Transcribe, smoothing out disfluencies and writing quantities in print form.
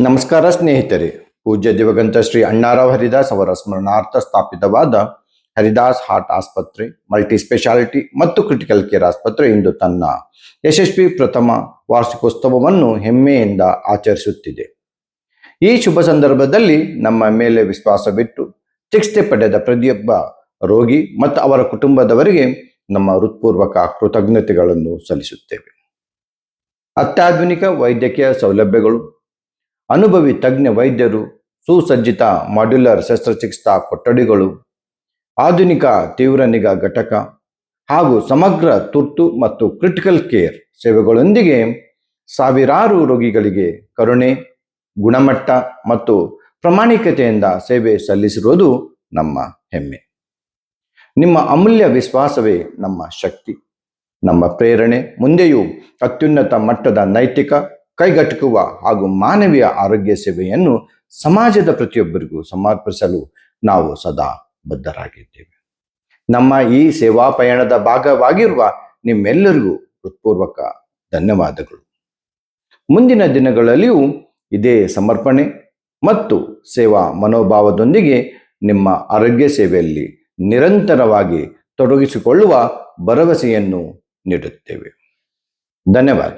ನಮಸ್ಕಾರ ಸ್ನೇಹಿತರೆ. ಪೂಜ್ಯ ದಿವಂಗತ ಶ್ರೀ ಅಣ್ಣಾರಾವ್ ಹರಿದಾಸ್ ಅವರ ಸ್ಮರಣಾರ್ಥ ಸ್ಥಾಪಿತವಾದ ಹರಿದಾಸ್ ಹಾರ್ಟ್ ಆಸ್ಪತ್ರೆ, ಮಲ್ಟಿ ಸ್ಪೆಷಾಲಿಟಿ ಮತ್ತು ಕ್ರಿಟಿಕಲ್ ಕೇರ್ ಆಸ್ಪತ್ರೆ ಇಂದು ತನ್ನ ಯಶಸ್ವಿ ಪ್ರಥಮ ವಾರ್ಷಿಕೋತ್ಸವವನ್ನು ಹೆಮ್ಮೆಯಿಂದ ಆಚರಿಸುತ್ತಿದೆ. ಈ ಶುಭ ಸಂದರ್ಭದಲ್ಲಿ ನಮ್ಮ ಮೇಲೆ ವಿಶ್ವಾಸವಿಟ್ಟು ಚಿಕಿತ್ಸೆ ಪಡೆದ ಪ್ರತಿಯೊಬ್ಬ ರೋಗಿ ಮತ್ತು ಅವರ ಕುಟುಂಬದವರಿಗೆ ನಮ್ಮ ಹೃತ್ಪೂರ್ವಕ ಕೃತಜ್ಞತೆಗಳನ್ನು ಸಲ್ಲಿಸುತ್ತೇವೆ. ಅತ್ಯಾಧುನಿಕ ವೈದ್ಯಕೀಯ ಸೌಲಭ್ಯಗಳು, ಅನುಭವಿ ತಜ್ಞ ವೈದ್ಯರು, ಸುಸಜ್ಜಿತ ಮಾಡ್ಯುಲರ್ ಶಸ್ತ್ರಚಿಕಿತ್ಸಾ ಕೊಠಡಿಗಳು, ಆಧುನಿಕ ತೀವ್ರ ನಿಗಾ ಘಟಕ ಹಾಗೂ ಸಮಗ್ರ ತುರ್ತು ಮತ್ತು ಕ್ರಿಟಿಕಲ್ ಕೇರ್ ಸೇವೆಗಳೊಂದಿಗೆ ಸಾವಿರಾರು ರೋಗಿಗಳಿಗೆ ಕರುಣೆ, ಗುಣಮಟ್ಟ ಮತ್ತು ಪ್ರಾಮಾಣಿಕತೆಯಿಂದ ಸೇವೆ ಸಲ್ಲಿಸಿರುವುದು ನಮ್ಮ ಹೆಮ್ಮೆ. ನಿಮ್ಮ ಅಮೂಲ್ಯ ವಿಶ್ವಾಸವೇ ನಮ್ಮ ಶಕ್ತಿ, ನಮ್ಮ ಪ್ರೇರಣೆ. ಮುಂದೆಯೂ ಅತ್ಯುನ್ನತ ಮಟ್ಟದ ನೈತಿಕ, ಕೈಗೆಟುಕುವ ಹಾಗೂ ಮಾನವೀಯ ಆರೋಗ್ಯ ಸೇವೆಯನ್ನು ಸಮಾಜದ ಪ್ರತಿಯೊಬ್ಬರಿಗೂ ಸಮರ್ಪಿಸಲು ನಾವು ಸದಾ ಬದ್ಧರಾಗಿದ್ದೇವೆ. ನಮ್ಮ ಈ ಸೇವಾ ಪಯಣದ ಭಾಗವಾಗಿರುವ ನಿಮ್ಮೆಲ್ಲರಿಗೂ ಹೃತ್ಪೂರ್ವಕ ಧನ್ಯವಾದಗಳು. ಮುಂದಿನ ದಿನಗಳಲ್ಲಿಯೂ ಇದೇ ಸಮರ್ಪಣೆ ಮತ್ತು ಸೇವಾ ಮನೋಭಾವದೊಂದಿಗೆ ನಿಮ್ಮ ಆರೋಗ್ಯ ಸೇವೆಯಲ್ಲಿ ನಿರಂತರವಾಗಿ ತೊಡಗಿಸಿಕೊಳ್ಳುವ ಭರವಸೆಯನ್ನು ನೀಡುತ್ತೇವೆ. ಧನ್ಯವಾದ.